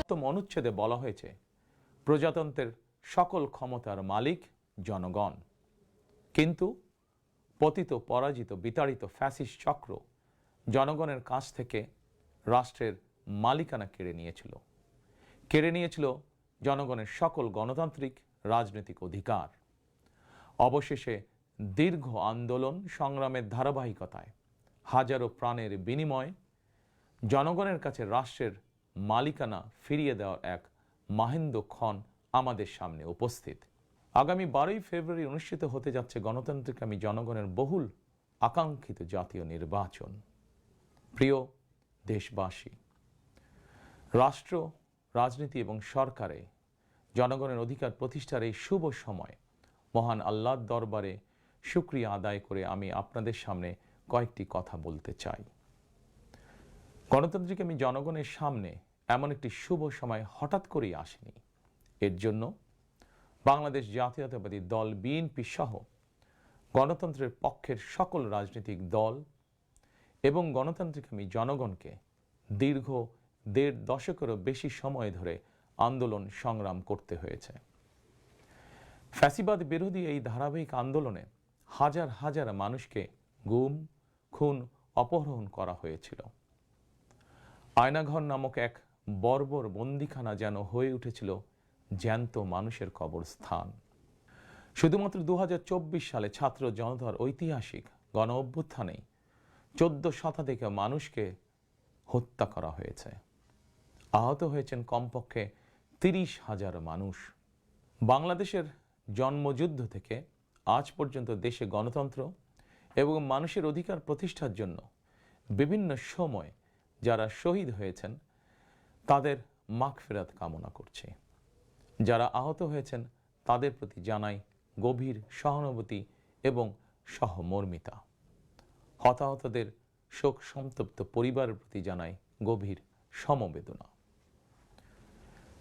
7ম অনুচ্ছেদে বলা হয়েছে প্রজাতন্ত্রের সকল ক্ষমতার মালিক জনগণ। কিন্তু পতিত পরাজিত বিতাড়িত ফ্যাসিস্ট চক্র জনগণের কাছ থেকে রাষ্ট্রের মালিকানা কেড়ে নিয়েছিল জনগণের সকল গণতান্ত্রিক রাজনৈতিক অধিকার। অবশেষে দীর্ঘ আন্দোলন সংগ্রামের ধারাবাহিকতায় হাজারো প্রাণের বিনিময়ে জনগণের কাছে রাষ্ট্রের মালিকানা ফিরিয়ে দেওয়ার এক মাহেন্দ্রক্ষণ আমাদের সামনে উপস্থিত। আগামী 12ই ফেব্রুয়ারি অনুষ্ঠিত হতে যাচ্ছে গণতান্ত্রিকামী জনগণের বহুল আকাঙ্ক্ষিত জাতীয় নির্বাচন। প্রিয় দেশবাসী, রাষ্ট্র, রাজনীতি এবং সরকারে জনগণের অধিকার প্রতিষ্ঠার এই শুভ সময় মহান আল্লাহর দরবারে শুকরিয়া আদায় করে আমি আপনাদের সামনে কয়েকটি কথা বলতে চাই। গণতান্ত্রিকামী জনগণের সামনে এমন একটি শুভ সময় হঠাৎ করেই আসেনি। এর জন্য বাংলাদেশ জাতীয়তাবাদী দল বিএনপি সহ গণতন্ত্রের পক্ষের সকল রাজনৈতিক দল এবং গণতান্ত্রিকামী জনগণকে দীর্ঘ 1.5 দশকেরও বেশি সময় ধরে আন্দোলন সংগ্রাম করতে হয়েছে। ফ্যাসিবাদ বিরোধী এই ধারাবাহিক আন্দোলনে হাজার হাজার মানুষকে গুম, খুন, অপহরণ করা হয়েছিল। আয়নাঘর নামক এক বর্বর বন্দিখানা যেন হয়ে উঠেছিল জ্যান্ত মানুষের কবরস্থান। শুধুমাত্র 2024 সালে ছাত্র জনতার ঐতিহাসিক গণ অভ্যুত্থানে 14 শতাধিক মানুষকে হত্যা করা হয়েছে। আহত হয়েছেন কমপক্ষে 30,000 মানুষ। বাংলাদেশের জন্মযুদ্ধ থেকে আজ পর্যন্ত দেশে গণতন্ত্র এবং মানুষের অধিকার প্রতিষ্ঠার জন্য বিভিন্ন সময় যারা শহীদ হয়েছেন তাদের মাগফিরাত কামনা করছি। যারা আহত হয়েছেন তাদের প্রতি জানাই গভীর সহানুভূতি এবং সহমর্মিতা। হতাহতদের শোক সন্তপ্ত পরিবারের প্রতি জানাই গভীর সমবেদনা।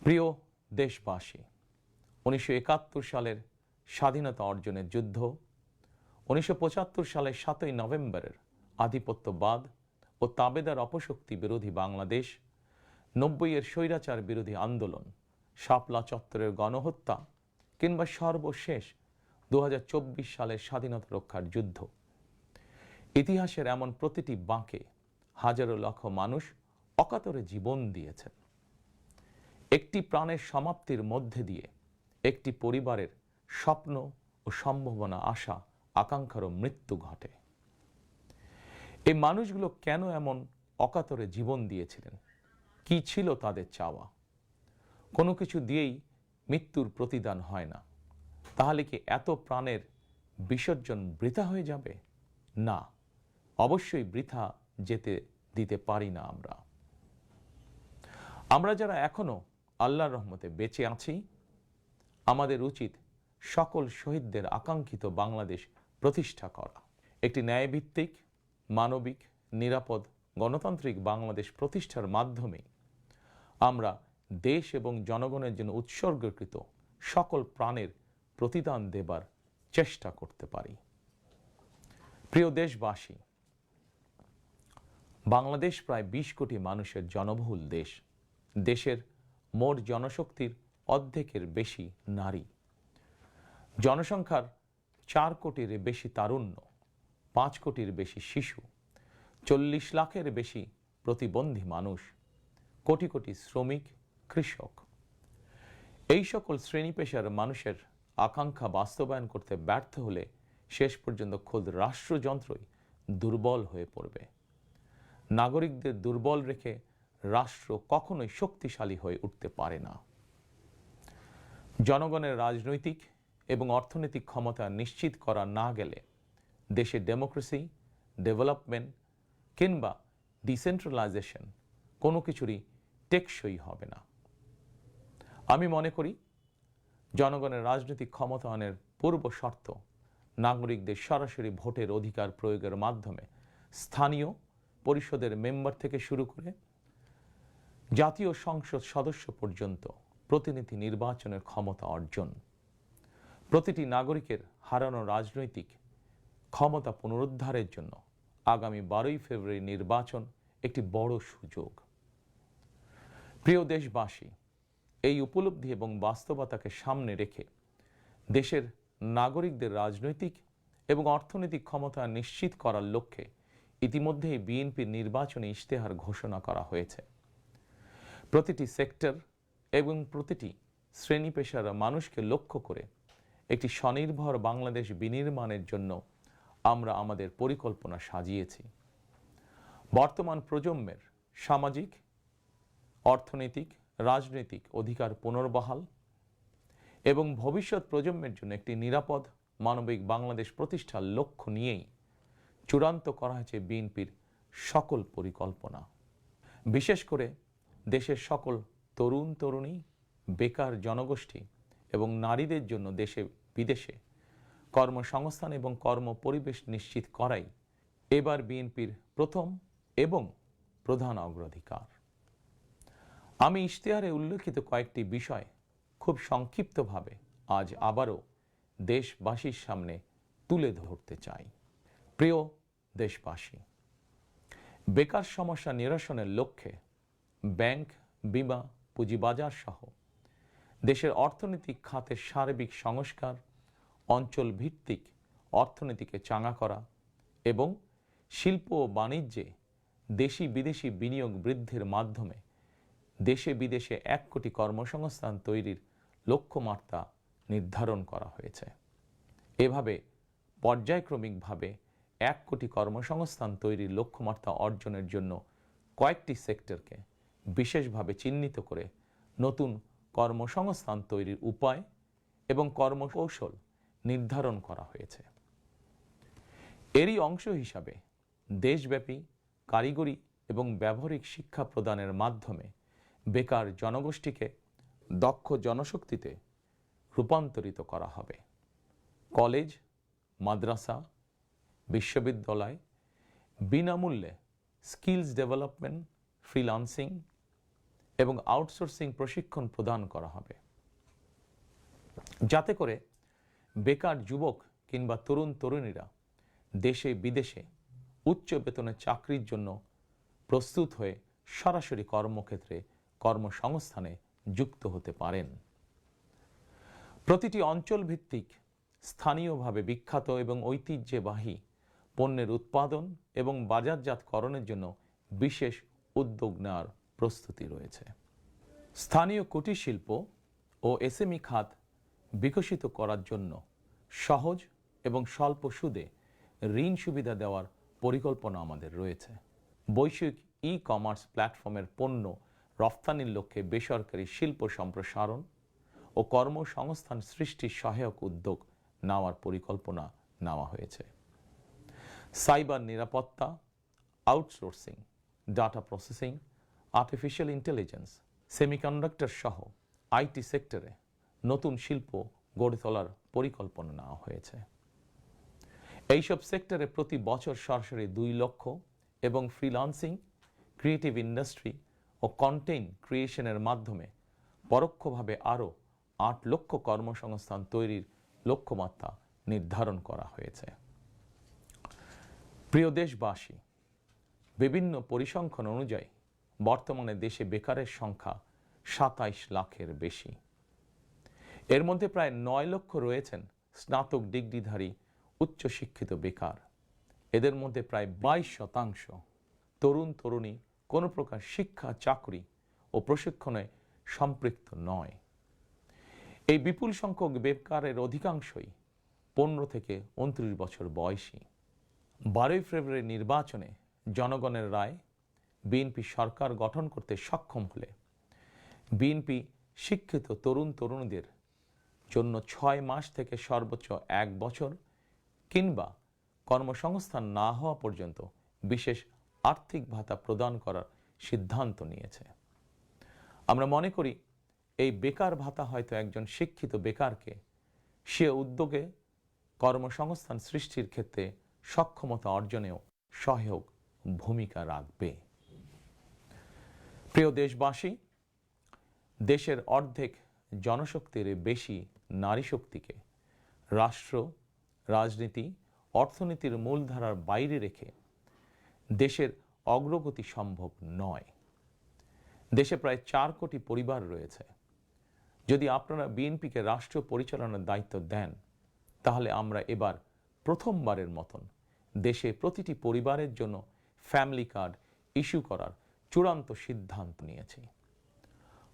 প্রিয় দেশবাসী, 1971 সালের স্বাধীনতা অর্জনের যুদ্ধ, 1975 সালের 7ই নভেম্বরের আধিপত্যবাদ ও তাবেদার অপশক্তি বিরোধী বাংলাদেশ, 90-এর স্বৈরাচার বিরোধী আন্দোলন, শাপলা চত্বরের গণহত্যা কিংবা সর্বশেষ 2024 সালের স্বাধীনতা রক্ষার যুদ্ধ, ইতিহাসের এমন প্রতিটি বাঁকে হাজারো লক্ষ মানুষ অকাতরে জীবন দিয়েছেন। একটি প্রাণের সমাপ্তির মধ্যে দিয়ে একটি পরিবারের স্বপ্ন ও সম্ভাবনা, আশা আকাঙ্ক্ষারও মৃত্যু ঘটে। এই মানুষগুলো কেন এমন অকাতরে জীবন দিয়েছিলেন? কি ছিল তাদের চাওয়া? কোনো কিছু দিয়েই মৃত্যুর প্রতিদান হয় না। তাহলে কি এত প্রাণের বিসর্জন বৃথা হয়ে যাবে? না, অবশ্যই বৃথা যেতে দিতে পারি না। আমরা যারা এখনো আল্লাহর রহমতে বেঁচে আছি, আমাদের উচিত সকল শহীদদের আকাঙ্ক্ষিত বাংলাদেশ প্রতিষ্ঠা করা। একটি ন্যায়ভিত্তিক, মানবিক, নিরাপদ, গণতান্ত্রিক বাংলাদেশ প্রতিষ্ঠার মাধ্যমে আমরা দেশ এবং জনগণের জন্য উৎসর্গকৃত সকল প্রাণের প্রতিদান দেবার চেষ্টা করতে পারি। প্রিয় দেশবাসী, বাংলাদেশ প্রায় 20 কোটি মানুষের জনবহুল দেশ। দেশের মোট জনশক্তির অর্ধেকের বেশি নারী। জনসংখ্যার 4 কোটির বেশি তারুণ্য, 5 কোটির বেশি শিশু, 40 লাখের বেশি প্রতিবন্ধী মানুষ, কোটি কোটি শ্রমিক, কৃষক। এই সকল শ্রেণী পেশার মানুষের আকাঙ্ক্ষা বাস্তবায়ন করতে ব্যর্থ হলে শেষ পর্যন্ত খোদ রাষ্ট্রযন্ত্রই দুর্বল হয়ে পড়বে। নাগরিকদের দুর্বল রেখে রাষ্ট্র কখনোই শক্তিশালী হয়ে উঠতে পারে না। জনগণের রাজনৈতিক এবং অর্থনৈতিক ক্ষমতা নিশ্চিত করা না গেলে দেশে ডেমোক্রেসি, ডেভেলপমেন্ট কিংবা ডিসেন্ট্রালাইজেশন কোনো কিছুরই টেকসই হবে না। আমি মনে করি জনগণের রাজনৈতিক ক্ষমতায়নের পূর্ব শর্ত নাগরিকদের সরাসরি ভোটের অধিকার প্রয়োগের মাধ্যমে স্থানীয় পরিষদের মেম্বার থেকে শুরু করে জাতীয় সংসদ সদস্য পর্যন্ত প্রতিনিধি নির্বাচনের ক্ষমতা অর্জন। প্রতিটি নাগরিকের হারানো রাজনৈতিক ক্ষমতা পুনরুদ্ধারের জন্য আগামী 12ই ফেব্রুয়ারি নির্বাচন একটি বড় সুযোগ। প্রিয় দেশবাসী, এই উপলব্ধি এবং বাস্তবতাকে সামনে রেখে দেশের নাগরিকদের রাজনৈতিক এবং অর্থনৈতিক ক্ষমতা নিশ্চিত করার লক্ষ্যে ইতিমধ্যেই বিএনপির নির্বাচনী ইশতেহার ঘোষণা করা হয়েছে। প্রতিটি সেক্টর এবং প্রতিটি শ্রেণী পেশার মানুষকে লক্ষ্য করে একটি স্বনির্ভর বাংলাদেশ বিনির্মাণের জন্য আমরা আমাদের পরিকল্পনা সাজিয়েছি। বর্তমান প্রজন্মের সামাজিক, অর্থনৈতিক, রাজনৈতিক অধিকার পুনর্বহাল এবং ভবিষ্যৎ প্রজন্মের জন্য একটি নিরাপদ মানবিক বাংলাদেশ প্রতিষ্ঠার লক্ষ্য নিয়েই চূড়ান্ত করা হয়েছে বিএনপির সকল পরিকল্পনা। বিশেষ করে দেশের সকল তরুণ তরুণী, বেকার জনগোষ্ঠী এবং নারীদের জন্য দেশে বিদেশে কর্মসংস্থান এবং কর্ম পরিবেশ নিশ্চিত করাই এবার বিএনপির প্রথম এবং প্রধান অগ্রাধিকার। আমি ইশতেহারে উল্লেখিত কয়েকটি বিষয় খুব সংক্ষিপ্তভাবে আজ আবারও দেশবাসীর সামনে তুলে ধরতে চাই। প্রিয় দেশবাসী, বেকার সমস্যা নিরসনের লক্ষ্যে ব্যাংক, বিমা, পুঁজিবাজার সহ দেশের অর্থনৈতিক খাতের সার্বিক সংস্কার, অঞ্চল ভিত্তিক অর্থনীতিকে চাঙা করা এবং শিল্প ও বাণিজ্যে দেশি বিদেশি বিনিয়োগ বৃদ্ধির মাধ্যমে দেশে বিদেশে 1 কোটি কর্মসংস্থান তৈরির লক্ষ্যমাত্রা নির্ধারণ করা হয়েছে। এভাবে পর্যায়ক্রমিকভাবে 1 কোটি কর্মসংস্থান তৈরির লক্ষ্যমাত্রা অর্জনের জন্য কয়েকটি সেক্টরকে বিশেষভাবে চিহ্নিত করে নতুন কর্মসংস্থান তৈরির উপায় এবং কর্মকৌশল নির্ধারণ করা হয়েছে। এরই অংশ হিসাবে দেশব্যাপী কারিগরি এবং ব্যবহারিক শিক্ষা প্রদানের মাধ্যমে বেকার জনগোষ্ঠীকে দক্ষ জনশক্তিতে রূপান্তরিত করা হবে। কলেজ, মাদ্রাসা, বিশ্ববিদ্যালয় বিনামূল্যে স্কিলস ডেভেলপমেন্ট, ফ্রিল্যান্সিং এবং আউটসোর্সিং প্রশিক্ষণ প্রদান করা হবে, যাতে করে বেকার যুবক কিংবা তরুণ তরুণীরা দেশে বিদেশে উচ্চ বেতনের চাকরির জন্য প্রস্তুত হয়ে সরাসরি কর্মক্ষেত্রে কর্মসংস্থানে যুক্ত হতে পারেন। প্রতিটি অঞ্চল ভিত্তিক স্থানীয়ভাবে বিখ্যাত এবং ঐতিহ্যবাহী পণ্যের উৎপাদন এবং বাজারজাতকরণের জন্য বিশেষ উদ্যোগ নেওয়ার প্রস্তুতি রয়েছে। স্থানীয় কুটির শিল্প ও এসএমই খাত বিকশিত করার জন্য সহজ এবং স্বল্প সুদে ঋণ সুবিধা দেওয়ার পরিকল্পনা আমাদের রয়েছে। বৈশ্বিক ই-কমার্স প্ল্যাটফর্মের পণ্য রফতানির লক্ষ্যে বেসরকারি শিল্প সম্প্রসারণ ও কর্মসংস্থান সৃষ্টির সহায়ক উদ্যোগ নেওয়ার পরিকল্পনা নেওয়া হয়েছে। সাইবার নিরাপত্তা, outsourcing, data processing, artificial intelligence, semiconductor সহ আইটি সেক্টরে নতুন শিল্প গড়ে তোলার পরিকল্পনা নেওয়া হয়েছে। এইসব সেক্টরে প্রতি বছর সরাসরি 2 লক্ষ এবং ফ্রিল্যান্সিং, ক্রিয়েটিভ ইন্ডাস্ট্রি ও কন্টেন্ট ক্রিয়েশনের মাধ্যমে পরোক্ষভাবে আরও 8 লক্ষ কর্মসংস্থান তৈরির লক্ষ্যমাত্রা নির্ধারণ করা হয়েছে। প্রিয় দেশবাসী, বিভিন্ন পরিসংখ্যান অনুযায়ী বর্তমানে দেশে বেকারের সংখ্যা 27 লাখের বেশি। এর মধ্যে প্রায় 9 লক্ষ রয়েছেন স্নাতক ডিগ্রিধারী উচ্চশিক্ষিত বেকার। এদের মধ্যে প্রায় 22% তরুণ তরুণী কোনো প্রকার শিক্ষা, চাকরি ও প্রশিক্ষণে সম্পৃক্ত নয়। এই বিপুল সংখ্যক বেকারের অধিকাংশই 15 থেকে 29 বছর বয়সী। 12 ফেব্রুয়ারি নির্বাচনে জনগণের রায় বিএনপি সরকার গঠন করতে সক্ষম হলে বিএনপি শিক্ষিত তরুণ তরুণীদের জন্য 6 মাস থেকে সর্বোচ্চ 1 বছর কিংবা কর্মসংস্থান না হওয়া পর্যন্ত বিশেষ আর্থিক ভাতা প্রদান করার সিদ্ধান্ত নিয়েছে। আমরা মনে করি এই বেকার ভাতা হয়তো একজন শিক্ষিত বেকারকে সে উদ্যোগে কর্মসংস্থান সৃষ্টির ক্ষেত্রে সক্ষমতা অর্জনেও সহায়ক ভূমিকা রাখবে। প্রিয় দেশবাসী, দেশের অর্ধেক জনশক্তির বেশি নারী শক্তিকে রাষ্ট্র, রাজনীতি, অর্থনীতির মূলধারার বাইরে রেখে দেশের অগ্রগতি সম্ভব নয়। দেশে প্রায় 4 কোটি পরিবার রয়েছে। যদি আপনারা বিএনপিকে রাষ্ট্র পরিচালনার দায়িত্ব দেন, তাহলে আমরা এবার প্রথমবারের মতন দেশে প্রতিটি পরিবারের জন্য ফ্যামিলি কার্ড ইস্যু করার চূড়ান্ত সিদ্ধান্ত নিয়েছি।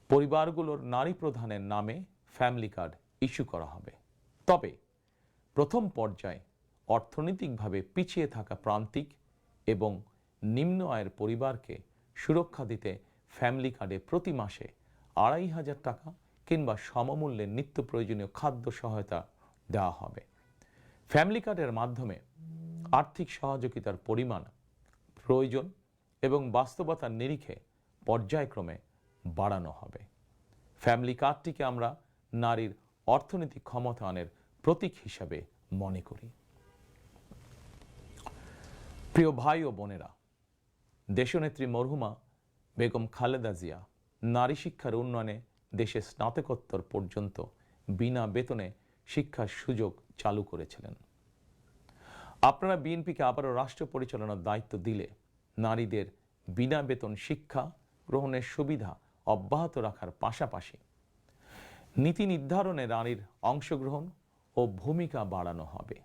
পরিবারগুলোর নারী প্রধানের নামে ফ্যামিলি কার্ড ইস্যু করা হবে। তবে প্রথম পর্যায়ে অর্থনৈতিকভাবে পিছিয়ে থাকা প্রান্তিক এবং নিম্ন আয়ের পরিবারকে সুরক্ষা দিতে ফ্যামিলি কার্ডে প্রতি মাসে 2,500 টাকা কিংবা সমমূল্যে নিত্য প্রয়োজনীয় খাদ্য সহায়তা দেওয়া হবে। ফ্যামিলি কার্ডের মাধ্যমে আর্থিক সহযোগিতার পরিমাণ, প্রয়োজন এবং বাস্তবতার নিরিখে পর্যায়ক্রমে বাড়ানো হবে। ফ্যামিলি কার্ডটিকে আমরা নারীর অর্থনৈতিক ক্ষমতায়নের প্রতীক হিসাবে মনে করি। প্রিয় ভাই ও বোনেরা, দেশনেত্রী মরহুমা বেগম খালেদা জিয়া নারী শিক্ষার উন্নয়নে দেশে স্নাতকোত্তর পর্যন্ত বিনা বেতনে শিক্ষার সুযোগ চালু করেছিলেন। আপনারা বিএনপিকে আবারও রাষ্ট্র পরিচালনার দায়িত্ব দিলে নারীদের বিনা বেতন শিক্ষা গ্রহণের সুবিধা অব্যাহত রাখার পাশাপাশি নীতি নির্ধারণে নারীর অংশগ্রহণ ও ভূমিকা বাড়ানো হবে।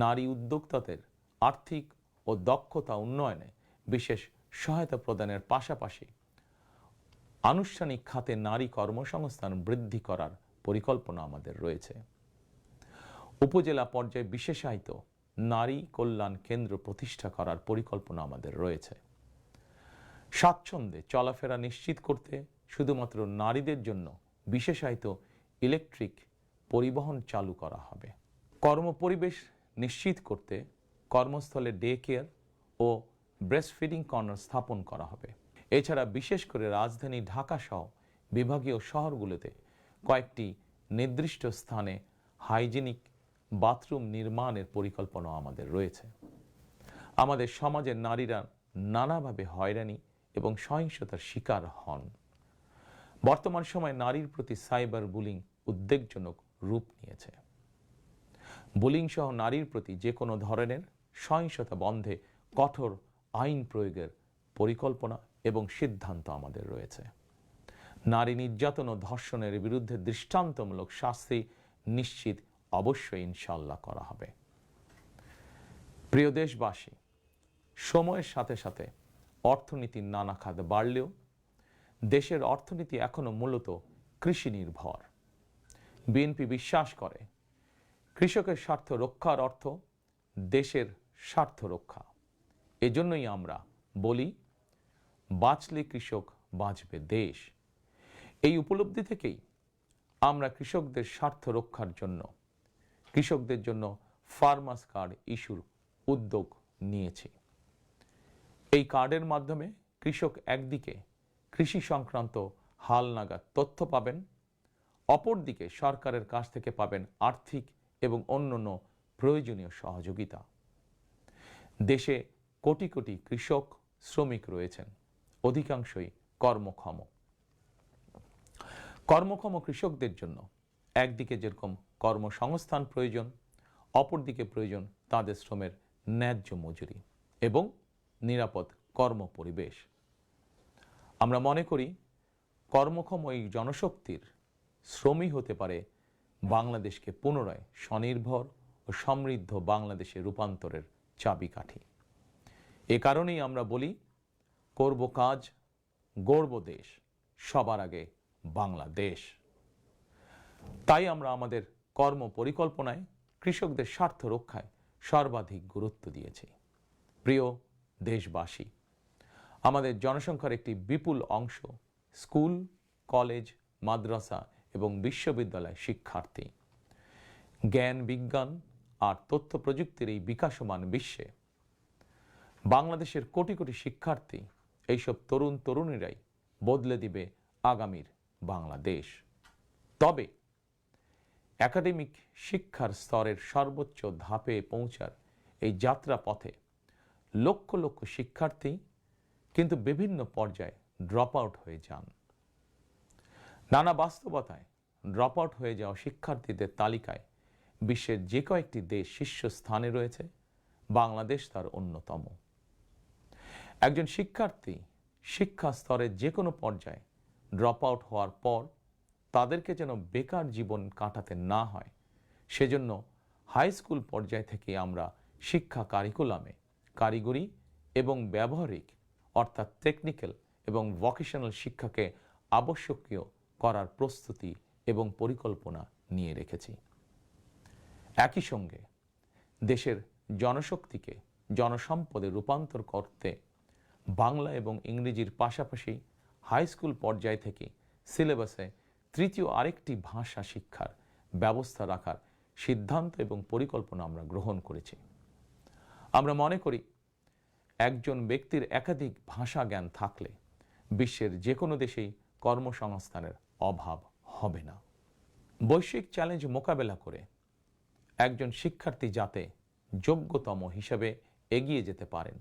নারী উদ্যোক্তাদের আর্থিক ও দক্ষতা উন্নয়নে বিশেষ সহায়তা প্রদানের পাশাপাশি আনুষ্ঠানিক খাতে নারী কর্মসংস্থান বৃদ্ধি করার পরিকল্পনা আমাদের রয়েছে। উপজেলা পর্যায়ে বিশেষায়িত নারী কল্যাণ কেন্দ্র প্রতিষ্ঠা করার পরিকল্পনা আমাদের রয়েছে। স্বাচ্ছন্দ্যে চলাফেরা নিশ্চিত করতে শুধুমাত্র নারীদের জন্য বিশেষায়িত ইলেকট্রিক পরিবহন চালু করা হবে। কর্মপরিবেশ নিশ্চিত করতে কর্মস্থলে ডে কেয়ার ও ব্রেস্টফিডিং কর্নার স্থাপন করা হবে। এছাড়া বিশেষ করে রাজধানী ঢাকা সহ বিভাগীয় শহরগুলোতে কয়েকটি নির্দিষ্ট স্থানে হাইজেনিক বাথরুম নির্মাণের পরিকল্পনা আমাদের রয়েছে। আমাদের সমাজের নারীরা নানাভাবে হয়রানি এবং সহিংসতার শিকার হন। বর্তমান সময়ে নারীর প্রতি সাইবার বুলিং উদ্বেগজনক রূপ নিয়েছে। বুলিং সহ নারীর প্রতি যে কোনো ধরনের সহিংসতা বন্ধে কঠোর আইন প্রয়োগের পরিকল্পনা এবং সিদ্ধান্ত আমাদের রয়েছে। নারী নির্যাতন ও ধর্ষণের বিরুদ্ধে দৃষ্টান্তমূলক শাস্তি নিশ্চিত অবশ্যই ইনশাআল্লাহ করা হবে। প্রিয় দেশবাসী, সময়ের সাথে সাথে অর্থনীতির নানা খাত বাড়লেও দেশের অর্থনীতি এখনো মূলত কৃষি নির্ভর। বিএনপি বিশ্বাস করে কৃষকের স্বার্থ রক্ষার অর্থ দেশের স্বার্থ রক্ষা। এজন্যই আমরা বলি, বাঁচলে কৃষক বাঁচবে দেশ। এই উপলব্ধি থেকেই আমরা কৃষকদের স্বার্থ রক্ষার জন্য কৃষকদের জন্য ফার্মার্স কার্ড ইস্যুর উদ্যোগ নিয়েছি। এই কার্ডের মাধ্যমে কৃষক একদিকে কৃষি সংক্রান্ত হালনাগাদ তথ্য পাবেন, অপরদিকে সরকারের কাছ থেকে পাবেন আর্থিক এবং অন্যান্য প্রয়োজনীয় সহযোগিতা। দেশে কোটি কোটি কৃষক শ্রমিক রয়েছেন, অধিকাংশই কর্মক্ষম। কর্মক্ষম কৃষকদের জন্য একদিকে যেরকম কর্মসংস্থান প্রয়োজন, অপরদিকে প্রয়োজন তাদের শ্রমের ন্যায্য মজুরি এবং নিরাপদ কর্মপরিবেশ। আমরা মনে করি কর্মক্ষম এই জনশক্তির শ্রমই হতে পারে বাংলাদেশকে পুনরায় স্বনির্ভর ও সমৃদ্ধ বাংলাদেশে রূপান্তরের চাবিকাঠি। এ কারণেই আমরা বলি, করব কাজ, গড়ব দেশ, সবার আগে বাংলাদেশ। তাই আমরা আমাদের কর্ম পরিকল্পনায় কৃষকদের স্বার্থ রক্ষায় সর্বাধিক গুরুত্ব দিয়েছি। প্রিয় দেশবাসী, আমাদের জনসংখ্যার একটি বিপুল অংশ স্কুল, কলেজ, মাদ্রাসা এবং বিশ্ববিদ্যালয় শিক্ষার্থী। জ্ঞান, বিজ্ঞান আর তথ্য প্রযুক্তির এই বিকাশমান বিশ্বে বাংলাদেশের কোটি কোটি শিক্ষার্থী, এইসব তরুণ তরুণীরাই বদলে দিবে আগামীর বাংলাদেশ। তবে একাডেমিক শিক্ষার স্তরের সর্বোচ্চ ধাপে পৌঁছার এই যাত্রা পথে লক্ষ লক্ষ শিক্ষার্থী কিন্তু বিভিন্ন পর্যায়ে ড্রপ আউট হয়ে যান। নানা বাস্তবতায় ড্রপ আউট হয়ে যাওয়া শিক্ষার্থীদের তালিকায় বিশ্বের যে কয়েকটি দেশ শীর্ষস্থানে রয়েছে, বাংলাদেশ তার অন্যতম। একজন শিক্ষার্থী শিক্ষা স্তরের যে কোনো পর্যায়ে ড্রপ আউট হওয়ার পর তাদেরকে যেন বেকার জীবন কাটাতে না হয়, সেজন্য হাই স্কুল পর্যায় থেকে আমরা শিক্ষা কারিকুলামে কারিগরি এবং ব্যবহারিক অর্থাৎ টেকনিক্যাল এবং ভোকেশনাল শিক্ষাকে আবশ্যকীয় করার প্রস্তুতি এবং পরিকল্পনা নিয়ে রেখেছি। একই সঙ্গে দেশের জনশক্তিকে জনসম্পদে রূপান্তর করতে বাংলা এবং ইংরেজির পাশাপাশি হাই স্কুল পর্যায় থেকে সিলেবাসে তৃতীয় আরেকটি ভাষা শিক্ষার ব্যবস্থা রাখার সিদ্ধান্ত এবং পরিকল্পনা আমরা গ্রহণ করেছি। আমরা মনে করি একজন ব্যক্তির একাধিক ভাষা জ্ঞান থাকলে বিশ্বের যে কোনো দেশেই কর্মসংস্থানের অভাব হবে না। বৈশ্বিক চ্যালেঞ্জ মোকাবেলা করে একজন শিক্ষার্থী যাতে যোগ্যতম হিসেবে এগিয়ে যেতে পারেন,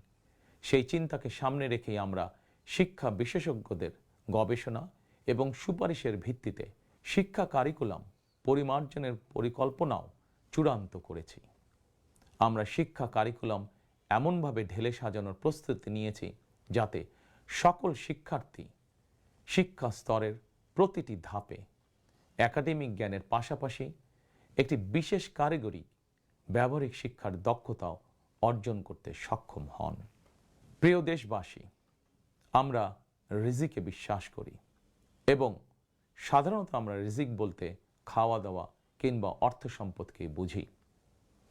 সেই চিন্তাকে সামনে রেখেই আমরা শিক্ষা বিশেষজ্ঞদের গবেষণা এবং সুপারিশের ভিত্তিতে শিক্ষা কারিকুলাম পরিমার্জনের পরিকল্পনাও চূড়ান্ত করেছি। আমরা শিক্ষা কারিকুলাম এমনভাবে ঢেলে সাজানোর প্রস্তুতি নিয়েছি যাতে সকল শিক্ষার্থী শিক্ষা স্তরের প্রতিটি ধাপে একাডেমিক জ্ঞানের পাশাপাশি একটি বিশেষ কারিগরি ব্যবহারিক শিক্ষার দক্ষতাও অর্জন করতে সক্ষম হন। প্রিয় দেশবাসী, আমরা রিজিকে বিশ্বাস করি এবং সাধারণত আমরা রিজিক বলতে খাওয়া দাওয়া কিংবা অর্থ সম্পদকে বুঝি।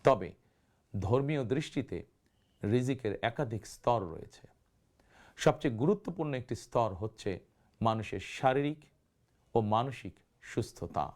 তবে ধর্মীয় দৃষ্টিতে রিজিকের একাধিক স্তর রয়েছে। সবচেয়ে গুরুত্বপূর্ণ একটি স্তর হচ্ছে মানুষের শারীরিক ও মানসিক সুস্থতা।